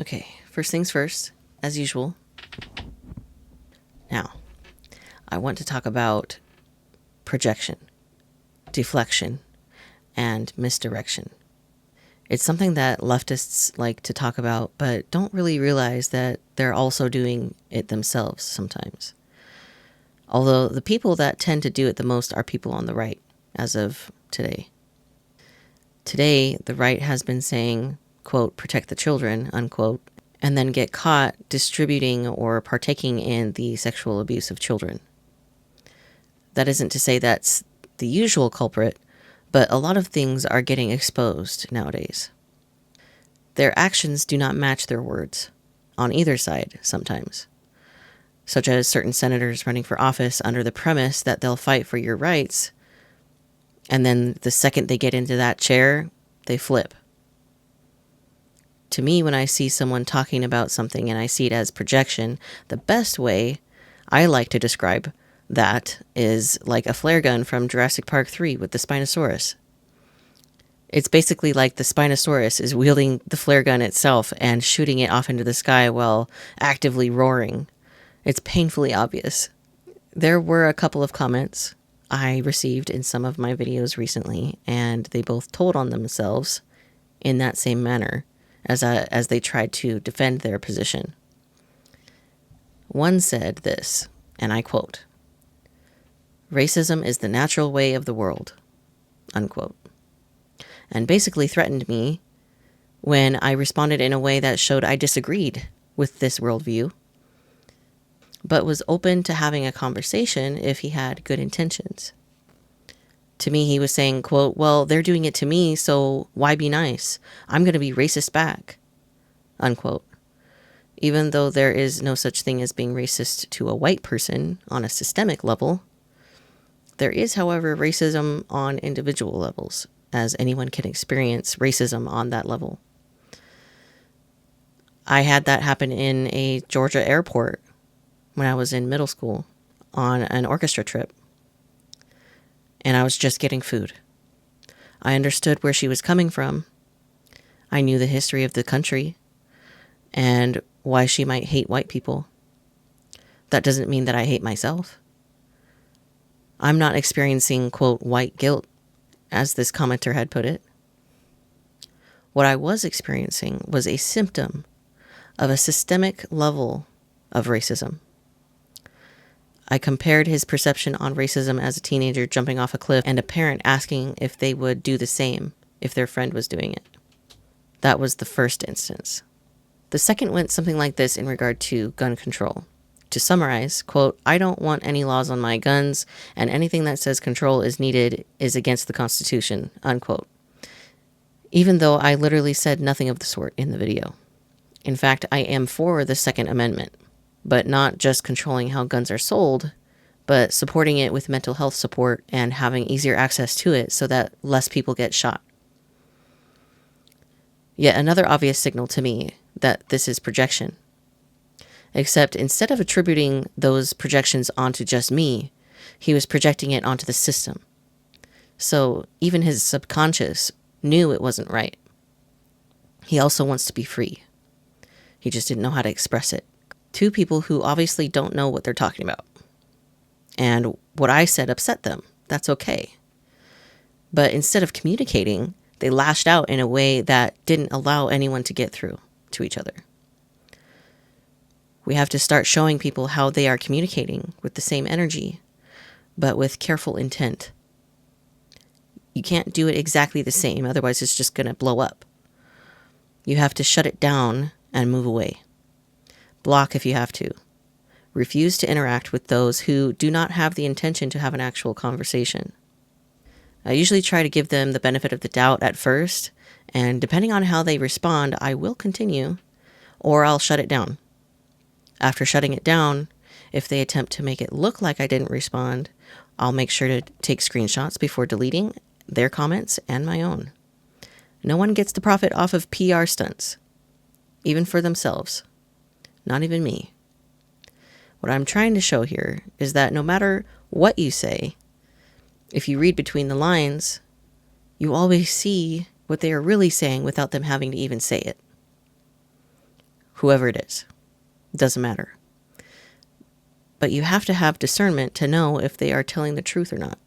Okay, first things first, as usual. Now, I want to talk about projection, deflection, and misdirection. It's something that leftists like to talk about, but don't really realize that they're also doing it themselves sometimes. Although the people that tend to do it the most are people on the right, as of today. Today, the right has been saying, quote, protect the children, unquote, and then get caught distributing or partaking in the sexual abuse of children. That isn't to say that's the usual culprit, but a lot of things are getting exposed nowadays. Their actions do not match their words, on either side sometimes, such as certain senators running for office under the premise that they'll fight for your rights, and then the second they get into that chair, they flip. To me, when I see someone talking about something and I see it as projection, the best way I like to describe that is like a flare gun from Jurassic Park 3 with the Spinosaurus. It's basically like the Spinosaurus is wielding the flare gun itself and shooting it off into the sky while actively roaring. It's painfully obvious. There were a couple of comments I received in some of my videos recently, and they both told on themselves in that same manner as they tried to defend their position. One said this, and I quote, "Racism is the natural way of the world," unquote, and basically threatened me when I responded in a way that showed I disagreed with this worldview, but was open to having a conversation if he had good intentions. To me, he was saying, quote, well, they're doing it to me, so why be nice? I'm going to be racist back, unquote. Even though there is no such thing as being racist to a white person on a systemic level, there is, however, racism on individual levels, as anyone can experience racism on that level. I had that happen in a Georgia airport when I was in middle school on an orchestra trip. And I was just getting food. I understood where she was coming from. I knew the history of the country and why she might hate white people. That doesn't mean that I hate myself. I'm not experiencing, quote, white guilt, as this commenter had put it. What I was experiencing was a symptom of a systemic level of racism. I compared his perception on racism as a teenager jumping off a cliff and a parent asking if they would do the same if their friend was doing it. That was the first instance. The second went something like this in regard to gun control. To summarize, quote, I don't want any laws on my guns, and anything that says control is needed is against the Constitution, unquote. Even though I literally said nothing of the sort in the video. In fact, I am for the Second Amendment, but not just controlling how guns are sold, but supporting it with mental health support and having easier access to it so that less people get shot. Yet another obvious signal to me that this is projection. Except instead of attributing those projections onto just me, he was projecting it onto the system. So even his subconscious knew it wasn't right. He also wants to be free. He just didn't know how to express it. Two people who obviously don't know what they're talking about. And what I said upset them. That's okay. But instead of communicating, they lashed out in a way that didn't allow anyone to get through to each other. We have to start showing people how they are communicating with the same energy, but with careful intent. You can't do it exactly the same, otherwise it's just going to blow up. You have to shut it down and move away. Block if you have to. Refuse to interact with those who do not have the intention to have an actual conversation. I usually try to give them the benefit of the doubt at first, and depending on how they respond, I will continue, or I'll shut it down. After shutting it down, if they attempt to make it look like I didn't respond, I'll make sure to take screenshots before deleting their comments and my own. No one gets to profit off of PR stunts, even for themselves. Not even me. What I'm trying to show here is that no matter what you say, if you read between the lines, you always see what they are really saying without them having to even say it. whoever it is. Doesn't matter. But you have to have discernment to know if they are telling the truth or not,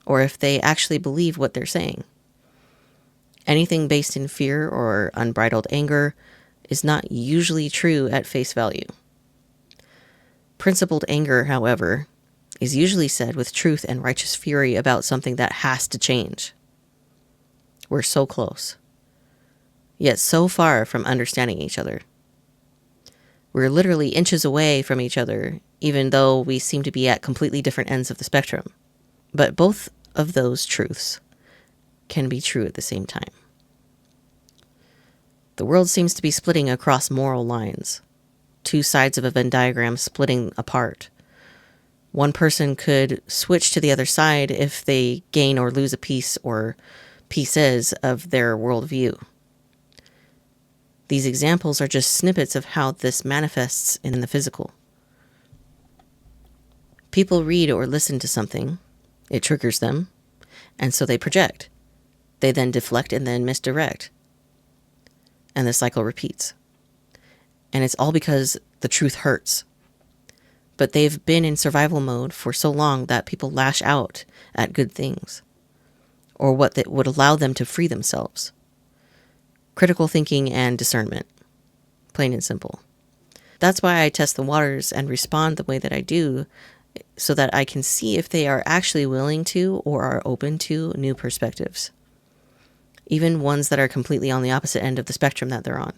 or if they actually believe what they're saying. Anything based in fear or unbridled anger is not usually true at face value. Principled anger, however, is usually said with truth and righteous fury about something that has to change. We're so close, yet so far from understanding each other. We're literally inches away from each other, even though we seem to be at completely different ends of the spectrum. But both of those truths can be true at the same time. The world seems to be splitting across moral lines, two sides of a Venn diagram splitting apart. One person could switch to the other side if they gain or lose a piece or pieces of their worldview. These examples are just snippets of how this manifests in the physical. People read or listen to something, it triggers them, and so they project. They then deflect and then misdirect. And the cycle repeats. And it's all because the truth hurts. But they've been in survival mode for so long that people lash out at good things, or what that would allow them to free themselves. Critical thinking and discernment. Plain and simple. That's why I test the waters and respond the way that I do, so that I can see if they are actually willing to or are open to new perspectives. Even ones that are completely on the opposite end of the spectrum that they're on.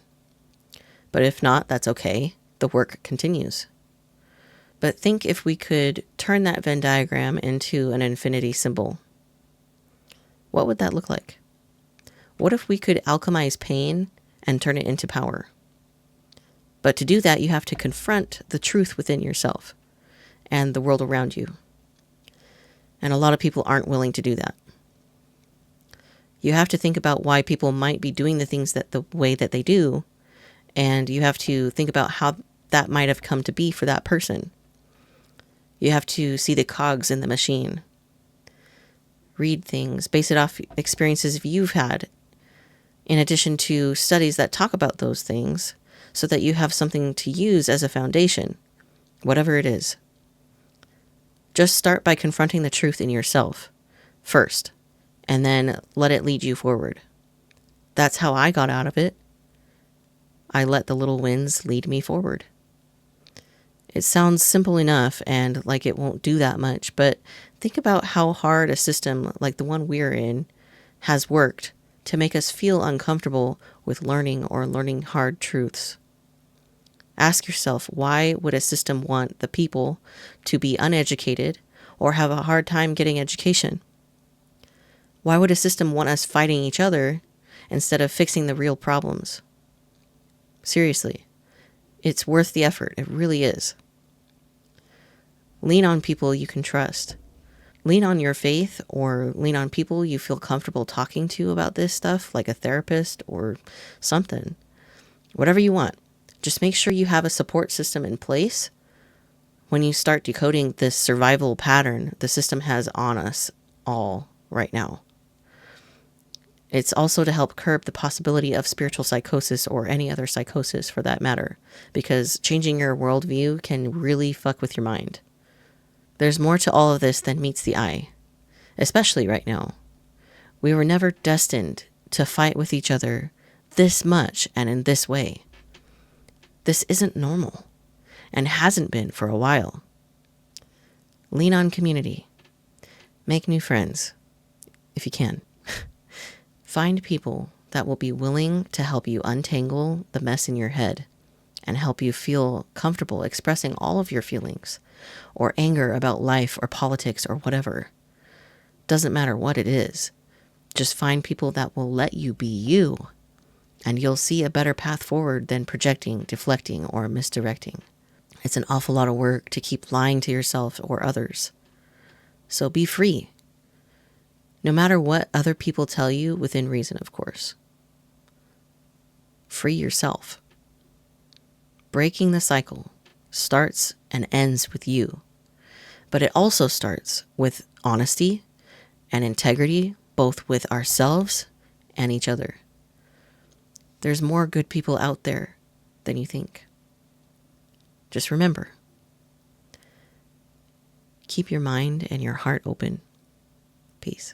But if not, that's okay. The work continues. But think if we could turn that Venn diagram into an infinity symbol. What would that look like? What if we could alchemize pain and turn it into power? But to do that, you have to confront the truth within yourself and the world around you. And a lot of people aren't willing to do that. You have to think about why people might be doing the things that the way that they do, and you have to think about how that might have come to be for that person. You have to see the cogs in the machine. Read things, base it off experiences you've had, in addition to studies that talk about those things, so that you have something to use as a foundation, whatever it is. Just start by confronting the truth in yourself first, and then let it lead you forward. That's how I got out of it. I let the little winds lead me forward. It sounds simple enough and like it won't do that much, but think about how hard a system like the one we're in has worked to make us feel uncomfortable with learning or learning hard truths. Ask yourself, why would a system want the people to be uneducated or have a hard time getting education? Why would a system want us fighting each other instead of fixing the real problems? Seriously, it's worth the effort. It really is. Lean on people you can trust. Lean on your faith, or lean on people you feel comfortable talking to about this stuff, like a therapist or something. Whatever you want. Just make sure you have a support system in place when you start decoding this survival pattern the system has on us all right now. It's also to help curb the possibility of spiritual psychosis or any other psychosis for that matter, because changing your worldview can really fuck with your mind. There's more to all of this than meets the eye, especially right now. We were never destined to fight with each other this much and in this way. This isn't normal and hasn't been for a while. Lean on community. Make new friends, if you can. Find people that will be willing to help you untangle the mess in your head and help you feel comfortable expressing all of your feelings or anger about life or politics or whatever. Doesn't matter what it is. Just find people that will let you be you, and you'll see a better path forward than projecting, deflecting, or misdirecting. It's an awful lot of work to keep lying to yourself or others. So be free. No matter what other people tell you, within reason, of course. Free yourself. Breaking the cycle starts and ends with you. But it also starts with honesty and integrity, both with ourselves and each other. There's more good people out there. than you think. Just remember, keep your mind and your heart open. Peace.